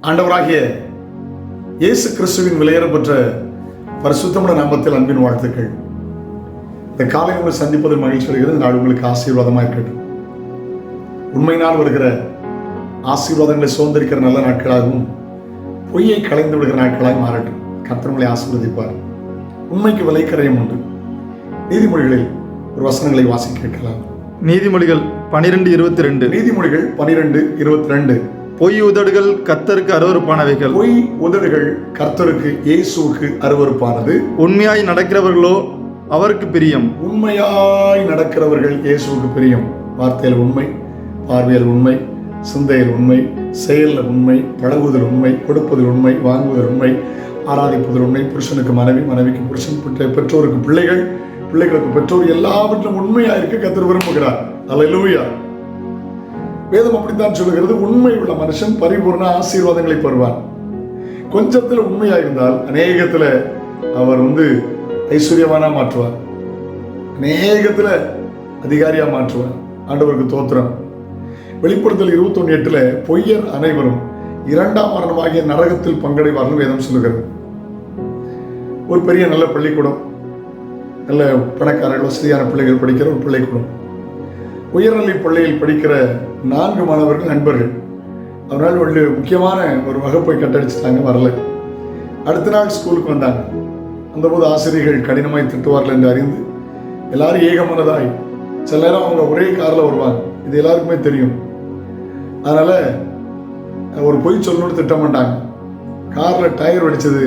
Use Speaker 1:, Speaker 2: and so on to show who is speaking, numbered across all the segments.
Speaker 1: ஆண்டவராகிய இயேசு கிறிஸ்துவின் விலையேறப்பெற்ற பரிசுத்தமான நாமத்தில் அன்பின் வாழ்த்துக்கள். இந்த காலை உங்களை சந்திப்பதில் மகிழ்ச்சி வருகிறது. நாள் உங்களுக்கு ஆசீர்வாதமாக இருக்கட்டும். உண்மையினால் வருகிற ஆசீர்வாதங்களை சுதந்திரிக்கிற நல்ல நாட்களாகவும் பொய்யை கலைந்து விடுகிற நாட்களாக மாறட்டும். கர்த்தர் உங்களை ஆசீர்வதிப்பார். உண்மைக்கு விலைக்கரையும் உண்டு. நீதிமொழிகளில் ஒரு வசனங்களை வாசிக்க கேட்கலாம்.
Speaker 2: நீதிமொழிகள் 12:22.
Speaker 1: நீதிமொழிகள் 12:22.
Speaker 2: பொய் உதடுகள் கர்த்தருக்கு அருவருப்பானவைகள்.
Speaker 1: பொய் உதடுகள் கர்த்தருக்கு இயேசுவுக்கு அருவருப்பானது.
Speaker 2: உண்மையாய் நடக்கிறவர்களோ அவருக்கு பிரியம்.
Speaker 1: உண்மையாய் நடக்கிறவர்கள் இயேசுவுக்கு பிரியம். வார்த்தையில் உண்மை, பார்வையில் உண்மை, சிந்தையில் உண்மை, செயலில் உண்மை, பழகுவதில் உண்மை, கொடுப்பதில் உண்மை, வாங்குவதில் உண்மை, ஆராதிப்பதில் உண்மை, புருஷனுக்கு மனைவி, மனைவிக்கு புருஷன், பெற்றோருக்கு பிள்ளைகள், பிள்ளைகளுக்கு பெற்றோர், எல்லாவற்றிலும் உண்மையாக இருக்க கர்த்தர் விரும்புகிறார். அல்லேலூயா. வேதம் அப்படித்தான் சொல்லுகிறது. உண்மை உள்ள மனுஷன் பரிபூர்ண ஆசீர்வாதங்களை பெறுவார். கொஞ்சத்தில் உண்மையாக இருந்தால் அநேகத்தில் அவர் ஐஸ்வர்யவானா மாற்றுவார், அநேகத்தில் அதிகாரியா மாற்றுவார். ஆண்டவருக்கு தோத்திரம். வெளிப்படுத்தல் 21:8 பொய்யர் அனைவரும் 2ஆம் மரணமாகிய நரகத்தில் பங்கடைவார்கள் வேதம் சொல்லுகிறது. ஒரு பெரிய நல்ல பள்ளிக்கூடம், நல்ல பணக்காரர்கள், வசதியான பிள்ளைகள் படிக்கிற ஒரு பள்ளிக்கூடம். உயர்நிலை பள்ளியில் படிக்கிற 4 மாணவர்கள் நண்பர்கள். அவரால் ஒரு முக்கியமான ஒரு வகுப்பை கட்டடிச்சிட்டாங்க, வரல. அடுத்த நாள் ஸ்கூலுக்கு வந்தாங்க. அந்தபோது ஆசிரியர்கள் கடினமாய் திட்டுவார்கள் என்று அறிந்து எல்லாரும் ஏகமனதாய், சில நேரம் அவங்க ஒரே காரில் வருவாங்க, இது எல்லாருக்குமே தெரியும். அதனால ஒரு பொய் சொல்லணும்னு திட்ட மாட்டாங்க. காரில் டயர் வெடிச்சது,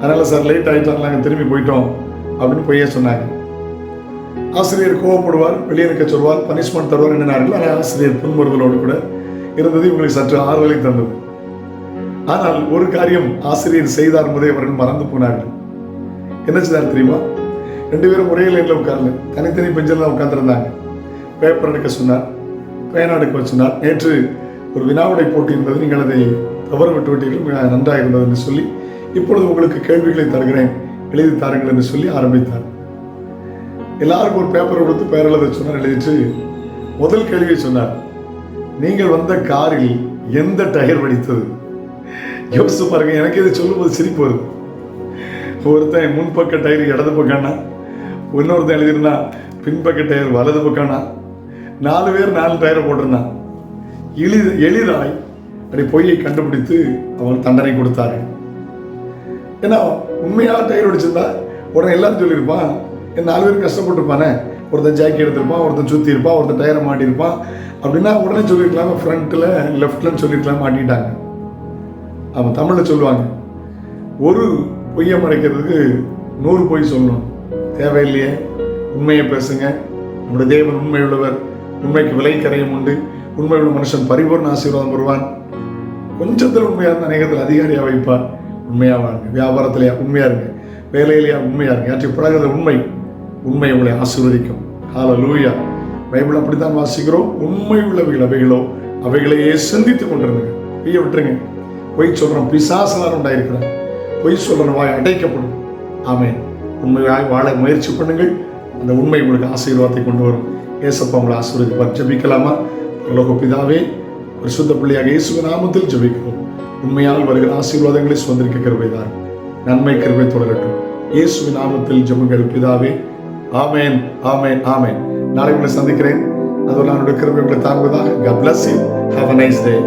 Speaker 1: அதனால சார் லேட் ஆகிட்டோம், நாங்கள் திரும்பி போயிட்டோம் அப்படின்னு பொய்யே சொன்னாங்க. ஆசிரியர் கோவப்படுவார், வெளியே நிற்க சொல்வார், பனிஷ்மெண்ட் தருவார் எண்ணினார்கள். ஆனால் ஆசிரியர் புன்முறுதலோடு கூட இருந்தது இவங்களுக்கு சற்று ஆறுதலை தந்தது. ஆனால் ஒரு காரியம் ஆசிரியர் செய்தார் என்பதை அவர்கள் மறந்து போனார்கள். என்ன செய்தார் தெரியுமா? 2 பேரும் ஒரே லைனில் உட்கார்ல, தனித்தனி பெஞ்சில் தான் உட்கார்ந்துருந்தாங்க. பேப்பர் எடுக்க சொன்னார், பேனா எடுக்க சொன்னார். நேற்று ஒரு வினாவிடை போட்டி இருந்தது, நீங்கள் அதை தவறு விட்டு விட்டீர்கள், நன்றாக இருந்தது என்று சொல்லி இப்பொழுது உங்களுக்கு கேள்விகளை தருகிறேன், எழுதி தாருங்கள் என்று சொல்லி ஆரம்பித்தார். எல்லாருக்கும் ஒரு பேப்பர் கொடுத்து பேர் எழுத சொன்னார். எழுதிட்டு முதல் கேள்வியை சொன்னார், நீங்கள் வந்த காரில் எந்த டயர் வெடித்தது? யோசிச்சு பாருங்க. எனக்கு இதை சொல்லும்போது சிரிப்பு வருது. ஒருத்தன் முன்பக்க டயர் இடது பக்கம்னா, இன்னொருத்தன் எழுதிருந்தா பின்பக்க டயர் வலது பக்கம்னா, 4 பேர் 4 டயரை போட்டிருந்தான். எளிதாய் அப்படி பொய்யை கண்டுபிடித்து அவன் தண்டனை கொடுத்தாரு. ஏன்னா உண்மையாக டயர் வெடிச்சிருந்தா உடனே எல்லாரும் சொல்லியிருப்பான், 4 பேர் கஷ்டப்பட்டுருப்பானே, ஒருத்தன் ஜாக்கி எடுத்திருப்பான், ஒருத்தன் சுற்றி இருப்பான், ஒருத்தன் டயரை மாட்டியிருப்பான் அப்படின்னா உடனே சொல்லியிருக்கலாம், ஃப்ரண்ட்டில் லெஃப்ட்லன்னு சொல்லியிருக்கலாம், மாட்டிட்டாங்க. அவன் தமிழில் சொல்லுவாங்க, ஒரு பொய்யை மறைக்கிறதுக்கு 100 பொய் சொல்லணும், தேவையில்லையே, உண்மையை பேசுங்க, நம்முடைய தேவன் உண்மை உள்ளவர், உண்மைக்கு விலை கரையும் உண்டு, உண்மை உள்ள மனுஷன் பரிபூர்ண ஆசீர்வாதம் வருவான். கொஞ்சத்தில் உண்மையாக இருந்தால் அநேகத்தில் அதிகாரியாக வைப்பார். உண்மையாக வாங்க, வியாபாரத்திலேயா உண்மையாக இருங்க, வேலையிலேயா உண்மையாக இருங்க, யாற்றி பழகிறது உண்மை, உண்மை உங்களை ஆசீர்வதிக்கும். ஹல்லேலூயா. பைபிள் அப்படித்தான் வாசிக்கிறோம். உண்மை உள்ளவைகள் அவைகளோ அவைகளையே சிந்தித்து கொண்டிருந்துங்க. பொய்யை விட்டுருங்க. பொய் சொல்கிறோம், பிசாசனார் உண்டாயிருக்கிறேன், பொய் சொல்கிற வாய் அடைக்கப்படும். ஆமென். உண்மையாய் வாழ முயற்சி பண்ணுங்கள். அந்த உண்மை உங்களுக்கு ஆசீர்வாதத்தை கொண்டு வரும். ஏசப்பா உங்களை ஆசீர்வதிப்பார். ஜெபிக்கலாமா? பரலோக பிதாவே, பரிசுத்த பிள்ளையாக இயேசுவின் நாமத்தில் ஜெபிக்கிறோம். உண்மையால் வருகிற ஆசீர்வாதங்களை சுதந்திரிக்க கிருபைதான். நன்மை கிருபை தொடரட்டும். இயேசுவின் நாமத்தில் ஜெபங்கள் பிதாவே. ஆமென், ஆமென், ஆமென். நாளை உங்களை சந்திக்கிறேன். அதுவரை என்னுடைய கிருபை உங்களை தாங்குவதாக. God bless you. Have a nice day.